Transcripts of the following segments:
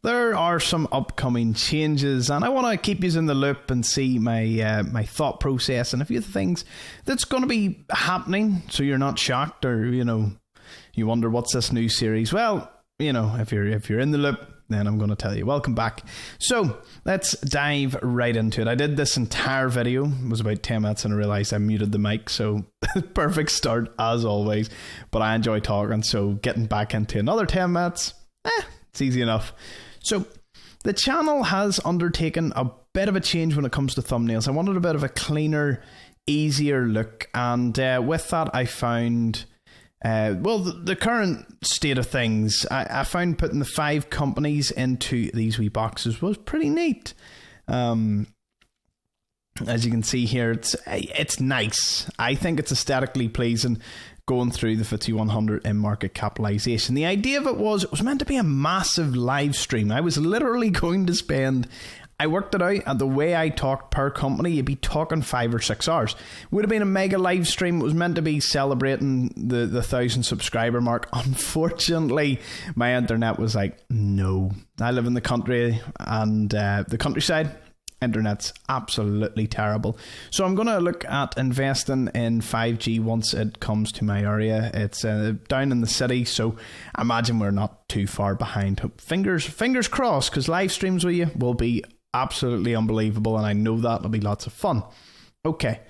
there are some upcoming changes, and I want to keep you in the loop and see my thought process and a few things that's going to be happening, so you're not shocked or you wonder what's this new series. Well, if you're in the loop, then I'm going to tell you. Welcome back. So let's dive right into it. I did this entire video. It was about 10 minutes and I realised I muted the mic. So perfect start as always. But I enjoy talking. So getting back into another 10 minutes, it's easy enough. So the channel has undertaken a bit of a change when it comes to thumbnails. I wanted a bit of a cleaner, easier look. And with that, I found... the current state of things, I found putting the 5 companies into these wee boxes was pretty neat. As you can see here, it's nice. I think it's aesthetically pleasing going through the FTSE 100 in market capitalisation. The idea of it was meant to be a massive live stream. I was literally going to spend... I worked it out, and the way I talked per company, you'd be talking 5 or 6 hours. Would have been a mega live stream. It was meant to be celebrating the 1,000 subscriber mark. Unfortunately, my internet was like, no. I live in the country, and the countryside, internet's absolutely terrible. So I'm going to look at investing in 5G once it comes to my area. It's down in the city, so I imagine we're not too far behind. Fingers crossed, because live streams with you will be absolutely unbelievable, and I know that it'll be lots of fun. Okay,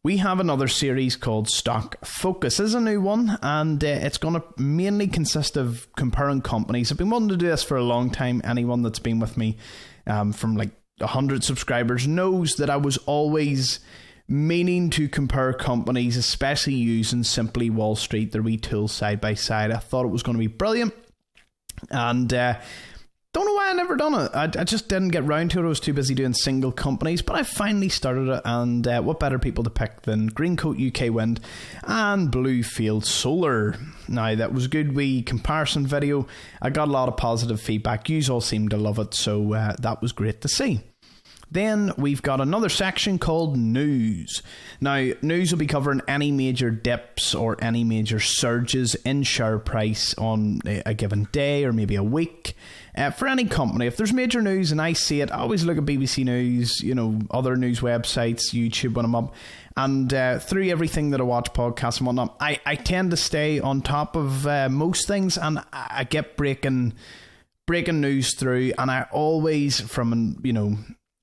we have another series called Stock Focus. This is a new one, and it's going to mainly consist of comparing companies. I've been wanting to do this for a long time. Anyone that's been with me from like 100 subscribers knows that I was always meaning to compare companies, especially using Simply Wall Street, the wee tools side by side. I thought it was going to be brilliant, and don't know why I never done it. I just didn't get round to it. I was too busy doing single companies, but I finally started it, and what better people to pick than Greencoat UK Wind and Bluefield Solar. Now, that was a good wee comparison video. I got a lot of positive feedback. You all seemed to love it, so that was great to see. Then we've got another section called News. Now, News will be covering any major dips or any major surges in share price on a given day or maybe a week. For any company, if there's major news and I see it, I always look at BBC News, other news websites, YouTube when I'm up, and through everything that I watch, podcasts and whatnot, I tend to stay on top of most things, and I get breaking news through, and I always, from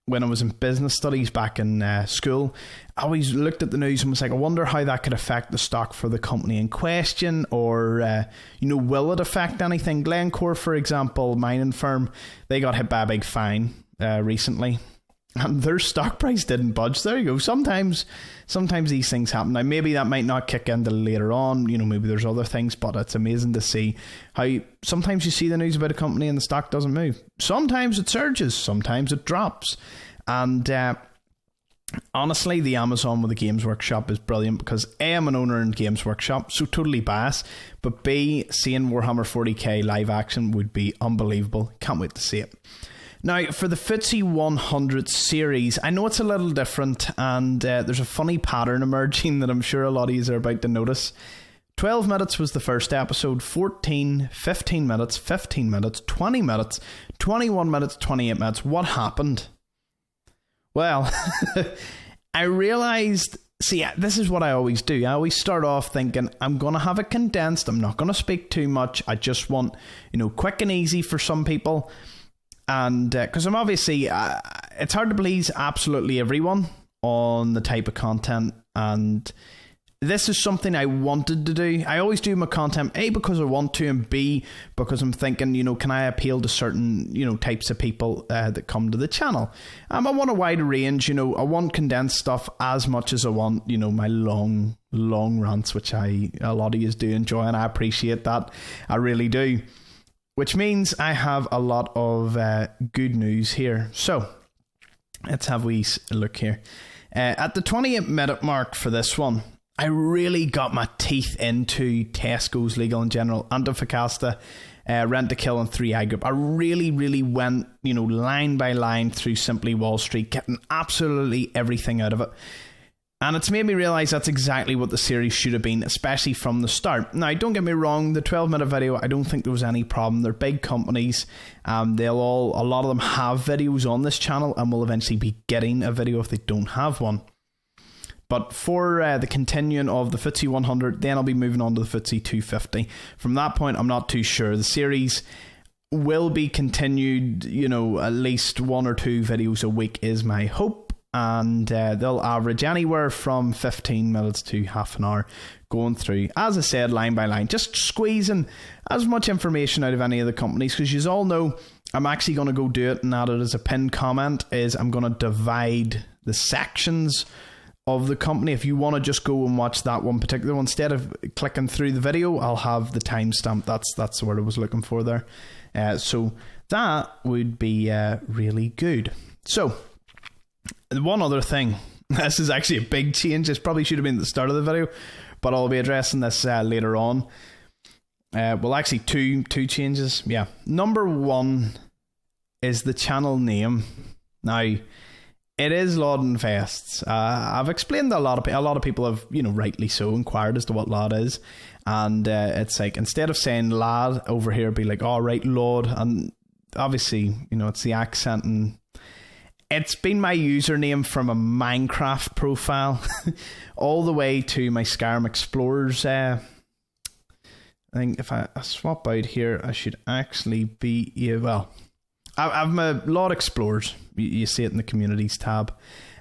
when I was in business studies back in school, I always looked at the news and was like, I wonder how that could affect the stock for the company in question, or, will it affect anything? Glencore, for example, mining firm, they got hit by a big fine recently, and their stock price didn't budge. There you go. Sometimes these things happen. Now, maybe that might not kick in till later on, maybe there's other things, but it's amazing to see how sometimes you see the news about a company and the stock doesn't move. Sometimes it surges, sometimes it drops. And honestly, the Amazon with the Games Workshop is brilliant, because A, I'm an owner in Games Workshop, so totally biased, but B, seeing Warhammer 40k live action would be unbelievable. Can't wait to see it. Now, for the FTSE 100 series, I know it's a little different, and there's a funny pattern emerging that I'm sure a lot of you are about to notice. 12 minutes was the first episode, 14, 15 minutes, 15 minutes, 20 minutes, 21 minutes, 28 minutes. What happened? Well, I realised, see, this is what I always do. I always start off thinking, I'm going to have it condensed. I'm not going to speak too much. I just want, quick and easy for some people. And because I'm obviously, it's hard to please absolutely everyone on the type of content, and this is something I wanted to do. I always do my content, A, because I want to, and B, because I'm thinking, can I appeal to certain, types of people that come to the channel? I want a wide range, I want condensed stuff as much as I want, my long rants, which a lot of you do enjoy, and I appreciate that. I really do. Which means I have a lot of good news here. So, let's have a wee look here. At the 28-minute mark for this one, I really got my teeth into Tesco's, Legal & General, Antofagasta, Rentokil and 3i Group. I really went, line by line through Simply Wall Street, getting absolutely everything out of it. And it's made me realise that's exactly what the series should have been, especially from the start. Now, don't get me wrong, the 12-minute video, I don't think there was any problem. They're big companies. A lot of them have videos on this channel and will eventually be getting a video if they don't have one. But for the continuing of the FTSE 100, then I'll be moving on to the FTSE 250. From that point, I'm not too sure. The series will be continued, at least 1 or 2 videos a week is my hope. And they'll average anywhere from 15 minutes to half an hour going through, as I said, line by line, just squeezing as much information out of any of the companies, because you all know I'm actually going to go do it and add it as a pinned comment, is I'm going to divide the sections of the company. If you want to just go and watch that one particular one, instead of clicking through the video, I'll have the timestamp. That's the word I was looking for there. So that would be really good. So one other thing, this is actually a big change. This probably should have been at the start of the video, but I'll be addressing this later on. Well, actually two changes. Yeah. Number 1 is the channel name. Now, it is Lord Invests. I've explained that a lot of people have, rightly so, inquired as to what LOD is. And it's like, instead of saying lad over here, be like, all right, Lord. And obviously, it's the accent, and it's been my username from a Minecraft profile all the way to my Skyrim Explorers. I think if I swap out here, I should actually be... I've my LOD Explorers. You see it in the Communities tab.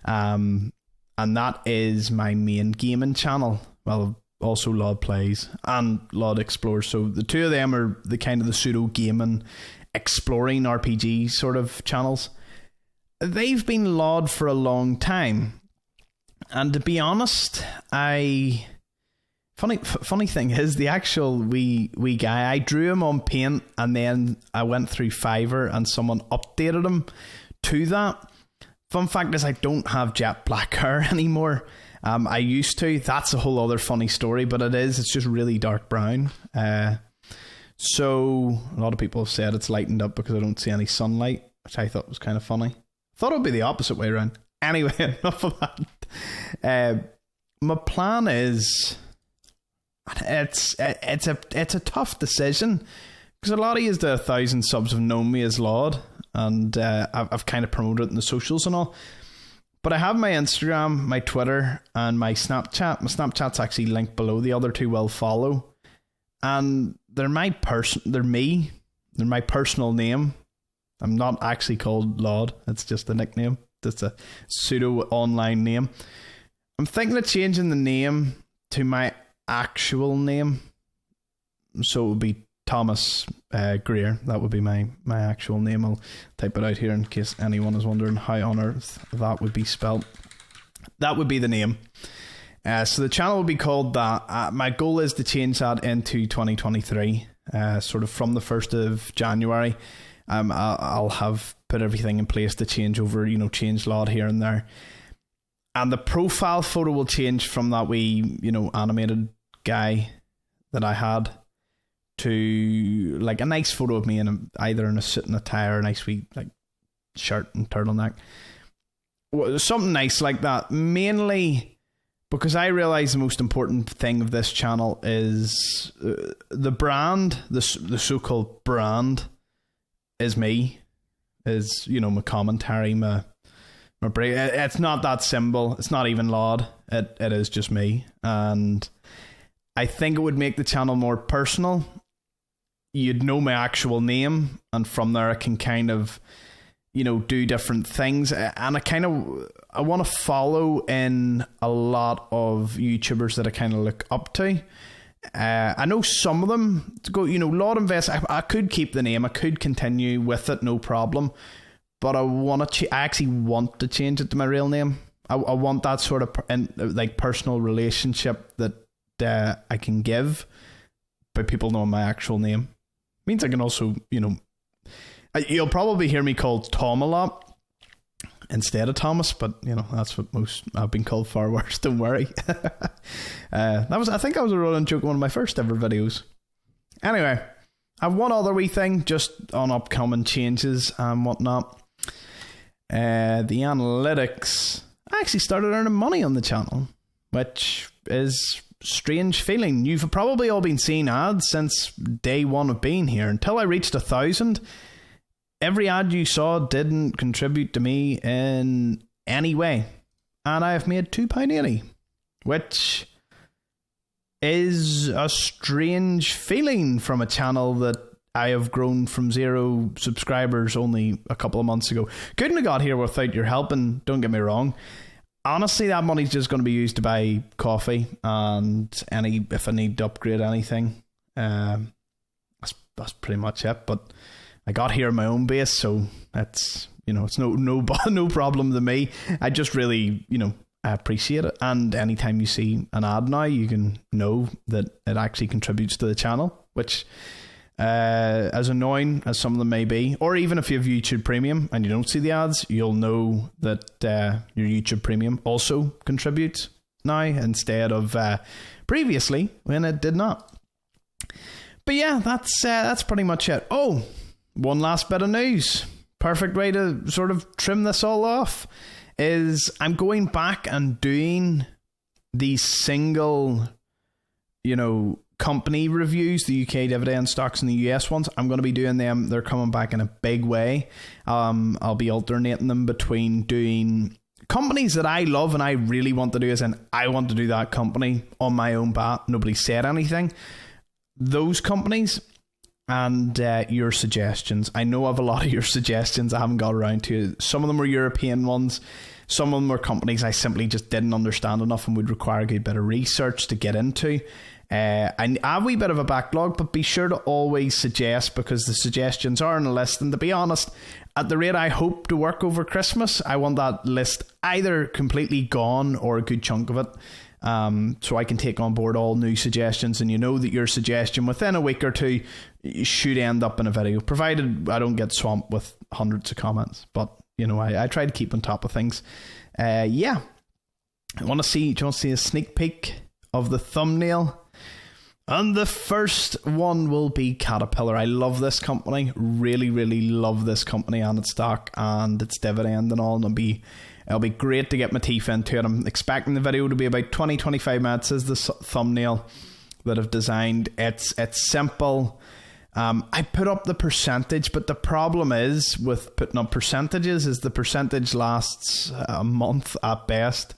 And that is my main gaming channel. Well, also LOD Plays and LOD Explorers. So the two of them are the kind of the pseudo gaming, exploring RPG sort of channels. They've been LOD for a long time, and to be honest, funny thing is, the actual wee guy, I drew him on Paint, and then I went through Fiverr and someone updated him to that. Fun fact is, I don't have jet black hair anymore. I used to. That's a whole other funny story, but it's just really dark brown. So a lot of people have said it's lightened up because I don't see any sunlight, which I thought was kind of funny. Thought it would be the opposite way around. Anyway, enough of that. My plan is, it's a tough decision, because a lot of you, the 1,000 subs, have known me as LOD, and I've kind of promoted it in the socials and all. But I have my Instagram, my Twitter, and my Snapchat. My Snapchat's actually linked below. The other two will follow, and they're my personal name. I'm not actually called LOD. It's just a nickname. It's a pseudo online name. I'm thinking of changing the name to my actual name. So it would be Thomas Greer. That would be my actual name. I'll type it out here in case anyone is wondering how on earth that would be spelled. That would be the name. So the channel will be called that. My goal is to change that into 2023, sort of from the 1st of January. I'll have put everything in place to change over, change LOD here and there. And the profile photo will change from that wee, animated guy that I had to like a nice photo of me either in a suit and a tie or a nice wee like shirt and turtleneck. Something nice like that. Mainly because I realise the most important thing of this channel is the brand, the so-called brand, is me, is my commentary, my break. It's not that symbol. It's not even LOD. It is just me, and I think it would make the channel more personal. You'd know my actual name, and from there I can kind of do different things, and I want to follow in a lot of YouTubers that I kind of look up to. I know some of them to go, LOD Invest. I could keep the name. I could continue with it, no problem. But I actually want to change it to my real name. I want that sort of personal relationship that I can give by people knowing my actual name. Means I can also, you'll probably hear me called Tom a lot instead of Thomas, but that's what I've been called far worse. Don't worry. I think I was a running joke in one of my first ever videos. Anyway, I have one other wee thing just on upcoming changes and whatnot. The analytics. I actually started earning money on the channel. which is strange feeling. You've probably all been seeing ads since day one of being here. Until I reached 1,000, every ad you saw didn't contribute to me in any way. And I have made £2.80, which is a strange feeling from a channel that I have grown from 0 subscribers only a couple of months ago. Couldn't have got here without your help, and don't get me wrong, honestly, that money's just going to be used to buy coffee and if I need to upgrade anything. That's pretty much it. But I got here at my own base, so it's it's no problem to me. I just really I appreciate it, and anytime you see an ad now, you can know that it actually contributes to the channel, which, as annoying as some of them may be, or even if you have YouTube Premium and you don't see the ads, you'll know that your YouTube Premium also contributes now instead of previously when it did not. But yeah, that's pretty much it. Oh, one last bit of news. Perfect way to sort of trim this all off is I'm going back and doing these single, company reviews, the UK dividend stocks and the US ones. I'm going to be doing them. They're coming back in a big way. I'll be alternating them between doing companies that I love and I really want to do, as in I want to do that company on my own bat. Nobody said anything. Those companies and your suggestions. I know I have a lot of your suggestions I haven't got around to. Some of them were European ones. Some of them were companies I simply just didn't understand enough and would require a good bit of research to get into. I have a wee bit of a backlog, but be sure to always suggest, because the suggestions are on a list. And to be honest, at the rate I hope to work over Christmas, I want that list either completely gone or a good chunk of it, so I can take on board all new suggestions. And that your suggestion within a week or two should end up in a video, provided I don't get swamped with hundreds of comments. But I try to keep on top of things. Yeah, do you want to see a sneak peek of the thumbnail? And the first one will be Caterpillar. I love this company, really, really love this company and its stock and its dividend and all. And it'll be great to get my teeth into it. I'm expecting the video to be about 20-25 minutes as the thumbnail that I've designed. It's simple. I put up the percentage, but the problem is with putting up percentages is the percentage lasts a month at best.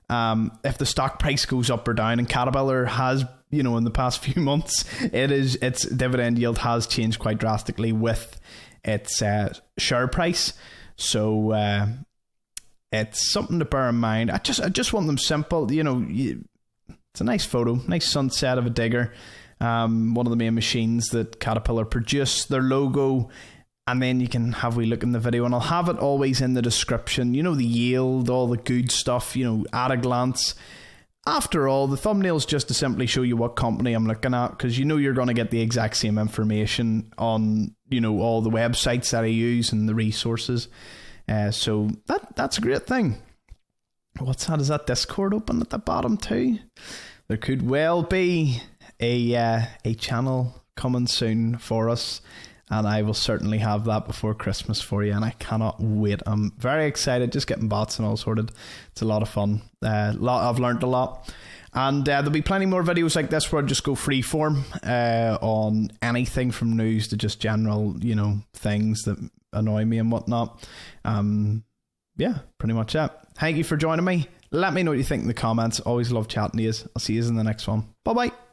If the stock price goes up or down, and Caterpillar has, in the past few months, its dividend yield has changed quite drastically with its share price. So it's something to bear in mind. I just want them simple. It's a nice photo, nice sunset of a digger. One of the main machines that Caterpillar produce, their logo. And then you can have a wee look in the video, and I'll have it always in the description. The yield, all the good stuff, at a glance. After all, the thumbnail is just to simply show you what company I'm looking at, because you're going to get the exact same information on, all the websites that I use and the resources. So that's a great thing. What's that? Is that Discord open at the bottom too? There could well be a channel coming soon for us. And I will certainly have that before Christmas for you, and I cannot wait. I'm very excited, just getting bots and all sorted. It's a lot of fun. I've learned a lot. And there'll be plenty more videos like this where I just go freeform on anything from news to just general, things that annoy me and whatnot. Yeah, pretty much that. Thank you for joining me. Let me know what you think in the comments. Always love chatting to you. I'll see you in the next one. Bye-bye.